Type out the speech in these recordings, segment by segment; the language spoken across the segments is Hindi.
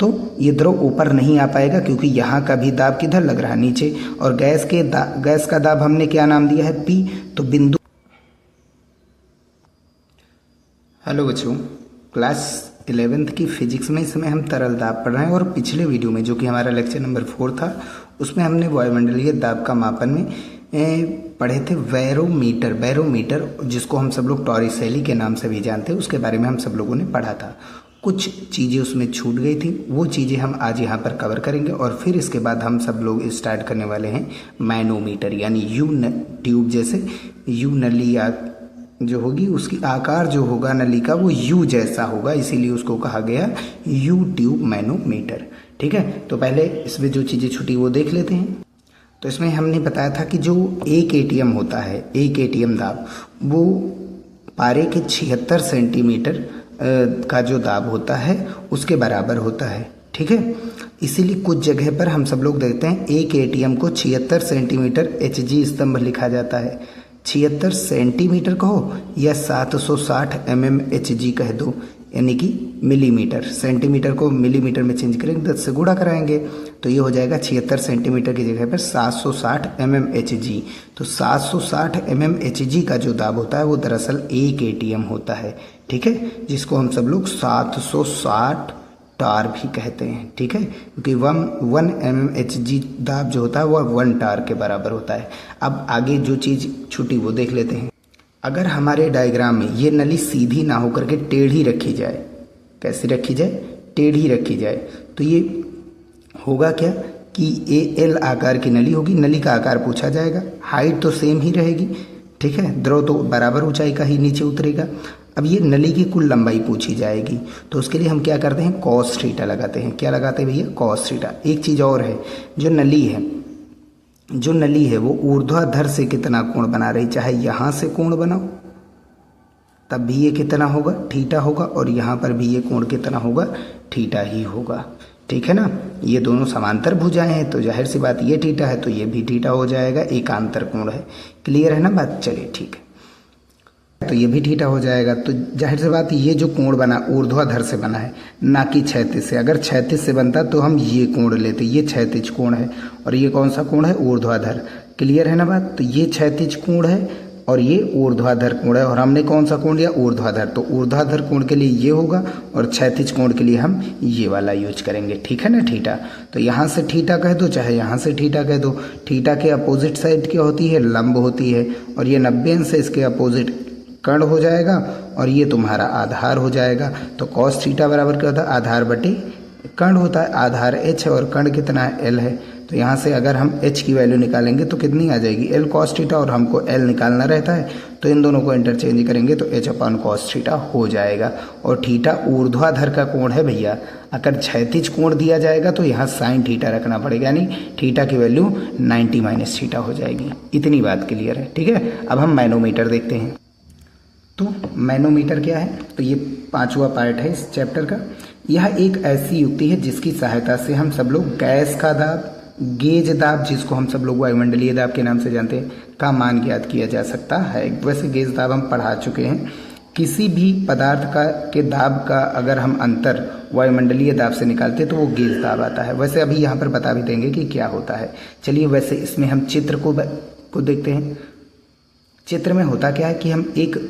तो ये द्रव ऊपर नहीं आ पाएगा क्योंकि यहाँ का भी दाब किधर लग रहा है, नीचे। और गैस का दाब हमने क्या नाम दिया है, P। तो बिंदु। हेलो बच्चों, क्लास 11th की फिजिक्स में इसमें हम तरल दाब पढ़ रहे हैं। और पिछले वीडियो में जो कि हमारा लेक्चर नंबर 4 था, उसमें हमने वायुमंडलीय दाब का मापन में पढ़े थे बैरोमीटर, जिसको हम सब लोग टॉरिसेली के नाम से भी जानते हैं। उसके बारे में हम सब लोगों ने पढ़ा था। कुछ चीज़ें उसमें छूट गई थी, वो चीज़ें हम आज यहाँ पर कवर करेंगे। और फिर इसके बाद हम सब लोग स्टार्ट करने वाले हैं मैनोमीटर, यानी यू ट्यूब जैसे यू नली जो होगी, उसकी आकार जो होगा नली का वो यू जैसा होगा, इसीलिए उसको कहा गया यू ट्यूब मैनोमीटर। ठीक है, तो पहले इसमें जो चीज़ें छूटी वो देख लेते हैं। तो इसमें हमने बताया था कि जो 1 एटीएम होता है, 1 एटीएम दाब, वो पारे के 76 सेंटीमीटर का जो दाब होता है उसके बराबर होता है। ठीक है, इसीलिए कुछ जगह पर हम सब लोग देखते हैं 1 एटीएम को 76 सेंटीमीटर HG स्तंभ लिखा जाता है। 76 सेंटीमीटर कहो या 760 mm HG कह दो, यानी कि मिलीमीटर। सेंटीमीटर को मिलीमीटर में चेंज करेंगे, 10 से गुणा कराएंगे तो ये हो जाएगा 76 सेंटीमीटर की जगह पर 760 mm HG। तो 760 mm HG का जो दाब होता है वो दरअसल 1 एटीएम होता है। ठीक है, जिसको हम सब लोग 760 टार भी कहते हैं। ठीक है, क्योंकि 1 mm HG दाब जो होता है वह 1 टार के बराबर होता है। अब आगे जो चीज़ छूटी वो देख लेते हैं। अगर हमारे डायग्राम में ये नली सीधी ना होकर के टेढ़ी रखी जाए, कैसी रखी जाए, टेढ़ी रखी जाए, तो ये होगा क्या कि एल आकार की नली होगी। नली का आकार पूछा जाएगा, हाइट तो सेम ही रहेगी। ठीक है, द्रव तो बराबर ऊंचाई का ही नीचे उतरेगा। अब ये नली की कुल लंबाई पूछी जाएगी, तो उसके लिए हम क्या करते हैं, कॉस थीटा लगाते हैं। क्या लगाते हैं भैया, कॉस थीटा। एक चीज़ और है, जो नली है वो ऊर्ध्वाधर से कितना कोण बना रही, चाहे यहाँ से कोण बनाओ तब भी ये कितना होगा, थीटा होगा। और यहाँ पर भी ये कोण कितना होगा, थीटा ही होगा। ठीक है ना, ये दोनों समांतर भुजाएं हैं, तो जाहिर सी बात ये थीटा है तो ये भी थीटा हो जाएगा, एकांतर कोण है। क्लियर है ना बात, चलिए ठीक है। तो ये भी थीटा हो जाएगा। तो जाहिर सी बात ये जो कोण बना ऊर्ध्वाधर से बना है, ना कि क्षैतिज से। अगर क्षैतिज से बनता तो हम ये कोण लेते, ये क्षैतिज कोण है और ये कौन सा कोण है, ऊर्ध्वाधर। क्लियर है ना बात, तो ये क्षैतिज कोण है और ये ऊर्ध्वाधर कोण है, और हमने कौन सा कोण लिया, ऊर्ध्वाधर। तो ऊर्ध्वाधर कोण के लिए ये होगा और क्षैतिज कोण के लिए हम ये वाला यूज करेंगे। ठीक है ना, थीटा। तो यहाँ से थीटा कह दो, चाहे यहाँ से थीटा कह दो। थीटा के अपोजिट साइड क्या होती है, लंब होती है, और ये 90 अंश से इसके अपोजिट कर्ण हो जाएगा और ये तुम्हारा आधार हो जाएगा। तो कॉस थीटा बराबर क्या होता है, आधार बटे कर्ण होता है। आधार h है और कर्ण कितना है, l है। तो यहाँ से अगर हम h की वैल्यू निकालेंगे तो कितनी आ जाएगी, l cos थीटा, और हमको l निकालना रहता है तो इन दोनों को इंटरचेंज करेंगे तो h अपन cos थीटा हो जाएगा। और थीटा ऊर्ध्वाधर का कोण है भैया। अगर क्षैतिज कोण दिया जाएगा तो यहाँ साइन थीटा रखना पड़ेगा, यानी थीटा की वैल्यू 90 माइनस थीटा हो जाएगी। इतनी बात क्लियर है। ठीक है, अब हम मैनोमीटर देखते हैं। तो मैनोमीटर क्या है, तो ये 5वां पार्ट है इस चैप्टर का। यह एक ऐसी युक्ति है जिसकी सहायता से हम सब लोग गैस का दाब, गेज दाब, जिसको हम सब लोग वायुमंडलीय दाब के नाम से जानते हैं, का मान ज्ञात किया जा सकता है। वैसे गेज दाब हम पढ़ा चुके हैं। किसी भी पदार्थ के दाब का अगर हम अंतर वायुमंडलीय दाब से निकालते तो वो गेज दाब आता है। वैसे अभी यहाँ पर बता भी देंगे कि क्या होता है। चलिए, वैसे इसमें हम चित्र को देखते हैं। चित्र में होता क्या है कि हम एक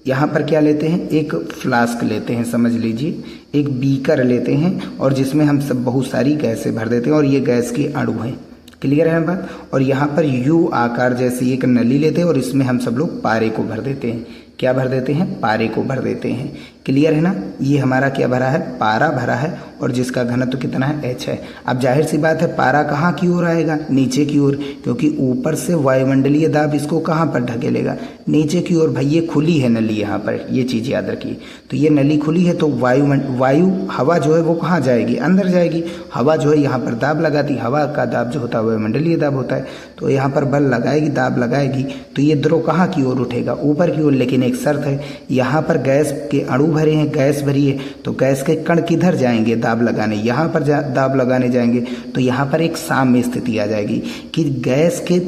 यहाँ पर क्या लेते हैं, एक फ्लास्क लेते हैं, समझ लीजिए एक बीकर लेते हैं, और जिसमें हम सब बहुत सारी गैसें भर देते हैं, और ये गैस के अणु हैं। क्लियर है बात। और यहाँ पर यू आकार जैसी एक नली लेते हैं और इसमें हम सब लोग पारे को भर देते हैं। क्या भर देते हैं, पारे को भर देते हैं। क्लियर है ना, ये हमारा क्या भरा है, पारा भरा है, और जिसका घनत्व कितना है, h है। अब जाहिर सी बात है पारा कहाँ की ओर आएगा, नीचे की ओर, क्योंकि ऊपर से वायुमंडलीय दाब इसको कहाँ पर ढकेलेगा, नीचे की ओर। भाई ये खुली है नली, यहाँ पर ये चीज़ याद रखिए। तो ये नली खुली है तो वायु हवा जो है वो कहाँ जाएगी, अंदर जाएगी। हवा जो है यहाँ पर दाब लगाती, हवा का दाब जो होता है वायुमंडलीय दाब होता है। तो यहाँ पर बल लगाएगी, दाब लगाएगी, तो ये द्रव कहाँ की ओर उठेगा, ऊपर की ओर। लेकिन एक शर्त है, यहाँ पर गैस के अणु भरे हैं, गैस भरी है, तो गैस के कण किधर जाएंगे, दाब लगाने, यहाँ पर दाब लगाने जाएंगे। तो यहाँ पर एक साम्य स्थिति आ जाएगी कि गैस के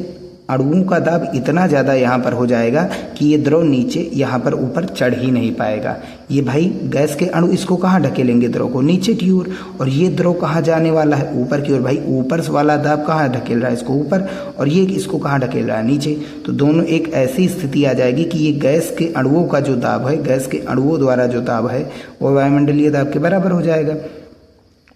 अणुओं का दाब इतना ज़्यादा यहाँ पर हो जाएगा कि ये द्रव नीचे यहाँ पर ऊपर चढ़ ही नहीं पाएगा। ये भाई गैस के अणु इसको कहाँ ढकेलेंगे, द्रव को नीचे की ओर, और ये द्रव कहाँ जाने वाला है, ऊपर की ओर। भाई ऊपर वाला दाब कहाँ ढकेल रहा है, इसको ऊपर, और ये इसको कहाँ ढकेल रहा है, नीचे। तो दोनों एक ऐसी स्थिति आ जाएगी कि ये गैस के अणुओं का जो दाब है, गैस के अणुओं द्वारा जो दाब है वो वायुमंडलीय दाब के बराबर हो जाएगा।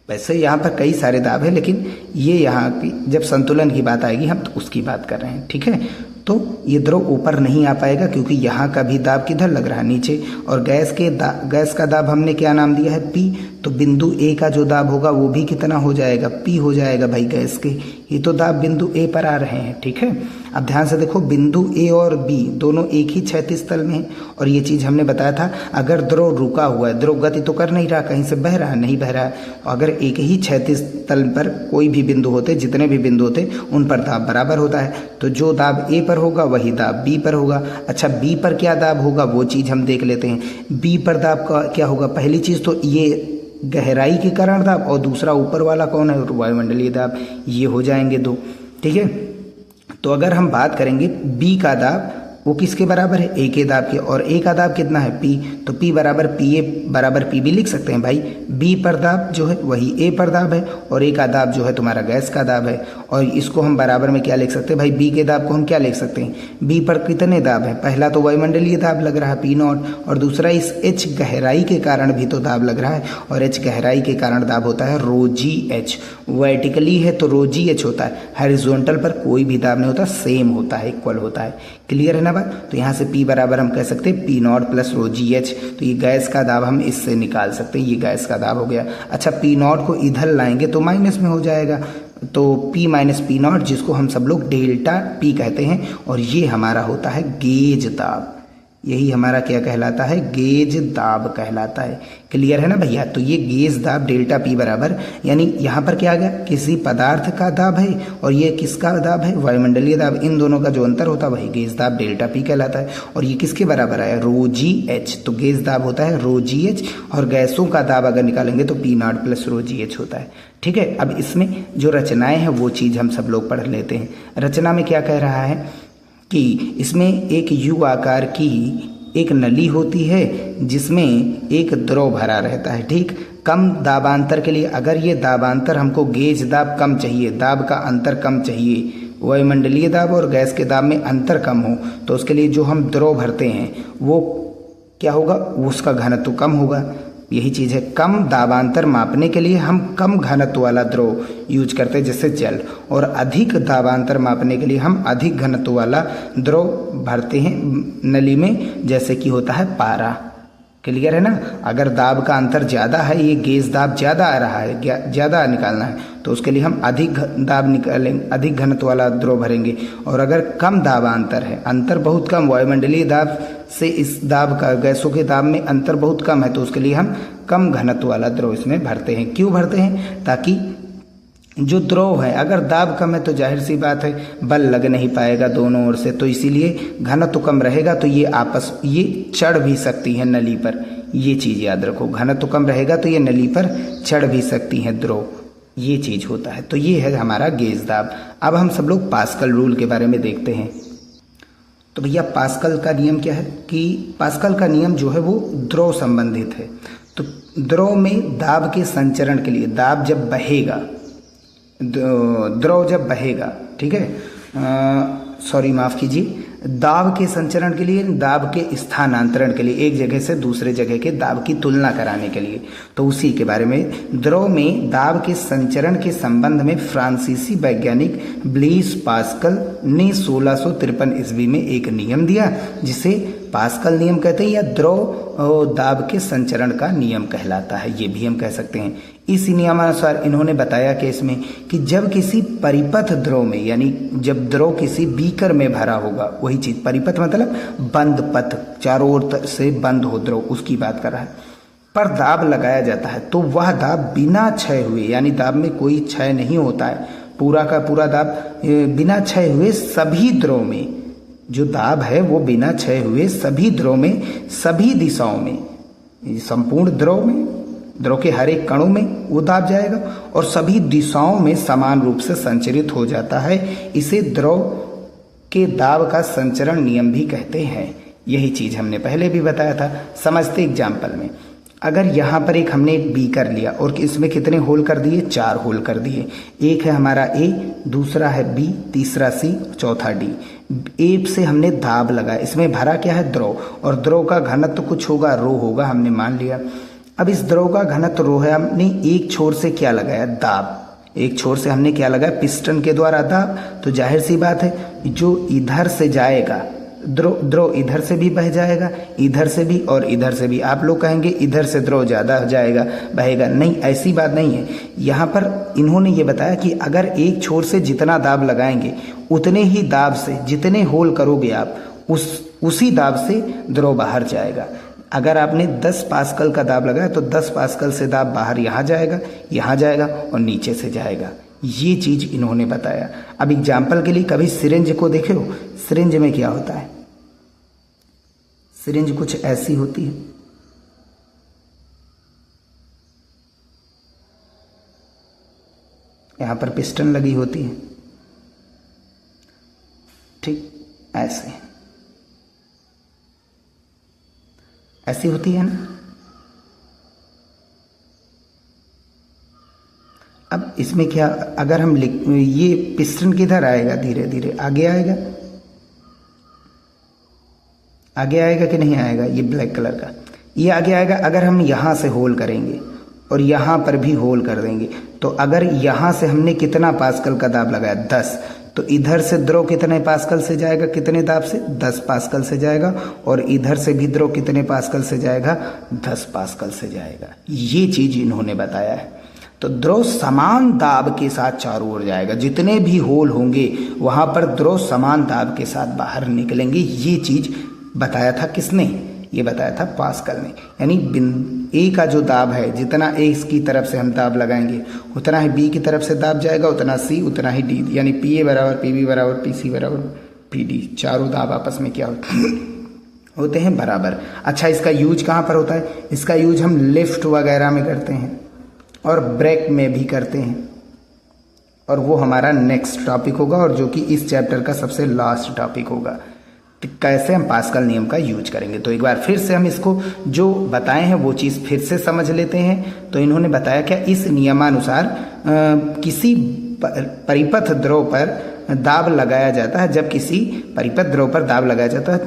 वैसे यहाँ पर कई सारे दाब है, लेकिन ये यहाँ की जब संतुलन की बात आएगी हम तो उसकी बात कर रहे हैं, ठीक है। तो ये द्रव ऊपर नहीं आ पाएगा क्योंकि यहाँ का भी दाब किधर लग रहा है, नीचे। और गैस का दाब हमने क्या नाम दिया है, पी। तो बिंदु ए का जो दाब होगा वो भी कितना हो जाएगा, पी हो जाएगा भाई गैस के। ये तो दाब बिंदु ए पर आ रहे हैं, ठीक है। अब ध्यान से देखो, बिंदु ए और बी दोनों एक ही क्षैतिज तल में है। और ये चीज़ हमने बताया था, अगर द्रव रुका हुआ है, द्रव गति तो कर नहीं रहा, कहीं से बह रहा है, नहीं बह रहा है, अगर एक ही क्षैतिज तल पर कोई भी बिंदु होते, जितने भी बिंदु होते, उन पर दाब बराबर होता है। तो जो दाब ए पर होगा वही दाब बी पर होगा। अच्छा, बी पर क्या दाब होगा वो चीज़ हम देख लेते हैं। बी पर दाब का क्या होगा, पहली चीज़ तो ये गहराई के कारण दाब, और दूसरा ऊपर वाला कौन है, वायुमंडलीय दाब। ये हो जाएंगे दो, ठीक है। तो अगर हम बात करेंगे बी का दाब, वो किसके बराबर है, ए के दाब के। और ए का दाब कितना है, पी। तो पी बराबर पी ए बराबर पी भी लिख सकते हैं भाई। बी पर दाब जो है वही ए पर दाब है, और ए का दाब जो है तुम्हारा गैस का दाब है। और इसको हम बराबर में क्या लिख सकते हैं भाई, बी के दाब को हम क्या लिख सकते हैं, बी पर कितने दाब है, पहला तो वायुमंडलीय दाब लग रहा है पी नॉट, और दूसरा इस एच गहराई के कारण भी तो दाब लग रहा है, और एच गहराई के कारण दाब होता है रो जी एच। वर्टिकली है तो रो जी एच होता है, हॉरिजॉन्टल पर कोई भी दाब नहीं होता, सेम होता है, इक्वल होता है। क्लियर है ना बात। तो यहाँ से P बराबर हम कह सकते हैं P not plus row ji H. तो ये गैस का दाब हम इससे निकाल सकते हैं, ये गैस का दाब हो गया। अच्छा, पी नॉट को इधर लाएंगे तो माइनस में हो जाएगा, तो P माइनस पी नॉट, जिसको हम सब लोग डेल्टा P कहते हैं, और ये हमारा होता है गेज दाब। यही हमारा क्या कहलाता है, गेज दाब कहलाता है। क्लियर है ना भैया। तो ये गेज दाब डेल्टा P बराबर, यानी यहाँ पर क्या आ गया, किसी पदार्थ का दाब है, और ये किसका दाब है, वायुमंडलीय दाब। इन दोनों का जो अंतर होता है वही गेज दाब डेल्टा P कहलाता है। और ये किसके बराबर आया, रो जी एच। तो गेज दाब होता है रो जी एच, और गैसों का दाब अगर निकालेंगे तो P not plus row ji H होता है, ठीक है। अब इसमें जो रचनाएं हैं वो चीज़ हम सब लोग पढ़ लेते हैं। रचना में क्या कह रहा है कि इसमें एक यू आकार की एक नली होती है जिसमें एक द्रव भरा रहता है, ठीक। कम दाबांतर के लिए, अगर ये दाबांतर हमको गेज दाब कम चाहिए, दाब का अंतर कम चाहिए, वायुमंडलीय दाब और गैस के दाब में अंतर कम हो, तो उसके लिए जो हम द्रव भरते हैं वो क्या होगा, उसका घनत्व कम होगा। यही चीज़ है, कम दाबांतर मापने के लिए हम कम घनत्व वाला द्रव यूज करते हैं जैसे जल, और अधिक दाबांतर मापने के लिए हम अधिक घनत्व वाला द्रव भरते हैं नली में, जैसे कि होता है पारा। क्लियर है ना। अगर दाब का अंतर ज़्यादा है, ये गेज दाब ज़्यादा आ रहा है, ज़्यादा निकालना है, तो उसके लिए हम अधिक दाब निकालेंगे, अधिक घनत्व वाला द्रव भरेंगे। और अगर कम दाबांतर है, अंतर बहुत कम, वायुमंडलीय दाब से इस दाब का, गैसों के दाब में अंतर बहुत कम है, तो उसके लिए हम कम घनत्व वाला द्रव इसमें भरते हैं। क्यों भरते हैं, ताकि जो द्रव है, अगर दाब कम है तो जाहिर सी बात है बल लग नहीं पाएगा दोनों ओर से, तो इसीलिए घनत्व कम रहेगा, तो ये चढ़ भी सकती है नली पर। ये चीज़ याद रखो, घनत्व कम रहेगा तो ये नली पर चढ़ भी सकती हैं द्रव, ये चीज़ होता है। तो ये है हमारा गेज दाब। अब हम सब लोग पास्कल रूल के बारे में देखते हैं। तो भैया पास्कल का नियम क्या है कि पास्कल का नियम जो है वो द्रव संबंधित है। तो द्रव में दाब के संचरण के लिए, दाब जब बहेगा, द्रव जब बहेगा, ठीक है, सॉरी माफ़ कीजिए, दाब के संचरण के लिए, दाब के स्थानांतरण के लिए, एक जगह से दूसरे जगह के दाब की तुलना कराने के लिए, तो उसी के बारे में, द्रव में दाब के संचरण के संबंध में फ्रांसीसी वैज्ञानिक ब्लीस पास्कल ने 1653 ईस्वी में एक नियम दिया, जिसे पास्कल नियम कहते हैं, या द्रव दाब के संचरण का नियम कहलाता है, ये भी हम कह सकते हैं। इस नियमानुसार इन्होंने बताया कि इसमें कि जब किसी परिपथ द्रव में, यानी जब द्रव किसी बीकर में भरा होगा, वही चीज़, परिपथ मतलब बंद पथ, चारों ओर से बंद हो द्रव, उसकी बात कर रहा है, पर दाब लगाया जाता है, तो वह दाब बिना क्षय हुए, यानी दाब में कोई क्षय नहीं होता है, पूरा का पूरा दाब बिना क्षय हुए सभी द्रव में, जो दाब है वो बिना क्षय हुए सभी द्रव में, सभी दिशाओं में, संपूर्ण द्रव में, द्रव के हर एक कणों में वो दाब जाएगा, और सभी दिशाओं में समान रूप से संचरित हो जाता है। इसे द्रव के दाब का संचरण नियम भी कहते हैं। यही चीज हमने पहले भी बताया था। समझते एग्जाम्पल में, अगर यहाँ पर एक हमने एक बीकर लिया और इसमें कितने होल कर दिए, 4 होल कर दिए। एक है हमारा ए, दूसरा है बी, तीसरा सी, चौथा डी। ए से हमने दाब लगाया, इसमें भरा क्या है, द्रव, और द्रव का घनत्व तो कुछ होगा, रो होगा, हमने मान लिया। अब इस द्रव का घनत्व रो है, हमने एक छोर से क्या लगाया, दाब। एक छोर से हमने क्या लगाया, पिस्टन के द्वारा दाब। तो जाहिर सी बात है जो इधर से जाएगा द्रव इधर से भी बह जाएगा, इधर से भी और इधर से भी। आप लोग कहेंगे इधर से द्रव ज़्यादा जाएगा, बहेगा। नहीं, ऐसी बात नहीं है। यहाँ पर इन्होंने ये बताया कि अगर एक छोर से जितना दाब लगाएंगे उतने ही दाब से जितने होल करोगे आप उसी दाब से द्रव बाहर जाएगा। अगर आपने 10 पास्कल का दाब लगाया तो 10 पास्कल से दाब बाहर यहाँ जाएगा और नीचे से जाएगा। ये चीज इन्होंने बताया। अब एग्जाम्पल के लिए कभी सिरिंज को देखे हो, सिरिंज में क्या होता है, सिरिंज कुछ ऐसी होती है। यहां पर पिस्टन लगी होती है, ठीक ऐसी होती है ना। अब इसमें क्या, अगर हम ये पिस्टन किधर आएगा, धीरे धीरे आगे आएगा कि नहीं आएगा, ये ब्लैक कलर का ये आगे आएगा। अगर हम यहाँ से होल करेंगे और यहाँ पर भी होल कर देंगे तो अगर यहाँ से हमने कितना पास्कल का दाब लगाया, 10, तो इधर से द्रव कितने पास्कल से जाएगा, कितने दाब से, 10 पास्कल से जाएगा। और इधर से भी द्रव कितने पास्कल से जाएगा, 10 पास्कल से जाएगा। ये चीज इन्होंने बताया है। तो द्रव समान दाब के साथ चारों ओर जाएगा, जितने भी होल होंगे वहां पर द्रव समान दाब के साथ बाहर निकलेंगे। ये चीज बताया था किसने, ये बताया था पास्कल ने। यानी ए का जो दाब है, जितना ए की तरफ से हम दाब लगाएंगे उतना ही बी की तरफ से दाब जाएगा, उतना सी, उतना ही डी। यानी पी ए बराबर पी बी बराबर पी सी बराबर पी डी। चारों दाब आपस में क्या होते हैं, बराबर। अच्छा, इसका यूज कहाँ पर होता है, इसका यूज हम लिफ्ट वगैरह में करते हैं और ब्रेक में भी करते हैं, और वो हमारा नेक्स्ट टॉपिक होगा और जो कि इस चैप्टर का सबसे लास्ट टॉपिक होगा। तो कैसे हम पास्कल नियम का यूज करेंगे, तो एक बार फिर से हम इसको जो बताए हैं वो चीज़ फिर से समझ लेते हैं। तो इन्होंने बताया क्या, इस नियमानुसार किसी परिपथ द्रव पर दाब लगाया जाता है। जब किसी परिपथ द्रव पर दाब लगाया जाता है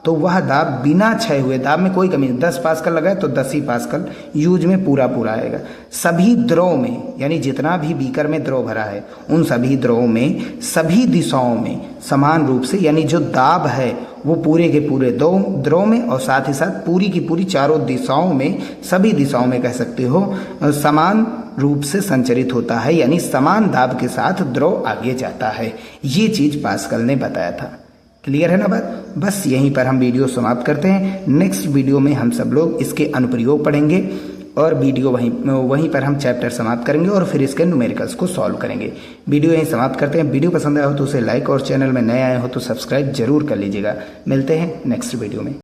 तो वह दाब बिना क्षय हुए, दाब में कोई कमी नहीं, 10 पास्कल लगाए तो 10 ही पास्कल यूज में पूरा आएगा। सभी द्रव में, यानी जितना भी बीकर में द्रव भरा है उन सभी द्रव में सभी दिशाओं में समान रूप से, यानी जो दाब है वो पूरे के पूरे द्रव में और साथ ही साथ पूरी की पूरी चारों दिशाओं में, सभी दिशाओं में कह सकते हो, समान रूप से संचरित होता है। यानी समान दाब के साथ द्रव आगे जाता है। ये चीज पास्कल ने बताया था। क्लियर है ना बात। बस यहीं पर हम वीडियो समाप्त करते हैं। नेक्स्ट वीडियो में हम सब लोग इसके अनुप्रयोग पढ़ेंगे और वीडियो वहीं पर हम चैप्टर समाप्त करेंगे और फिर इसके न्यूमेरिकल्स को सॉल्व करेंगे। वीडियो यहीं समाप्त करते हैं। वीडियो पसंद आया हो तो उसे लाइक और चैनल में नए आए हो तो सब्सक्राइब जरूर कर लीजिएगा। मिलते हैं नेक्स्ट वीडियो में।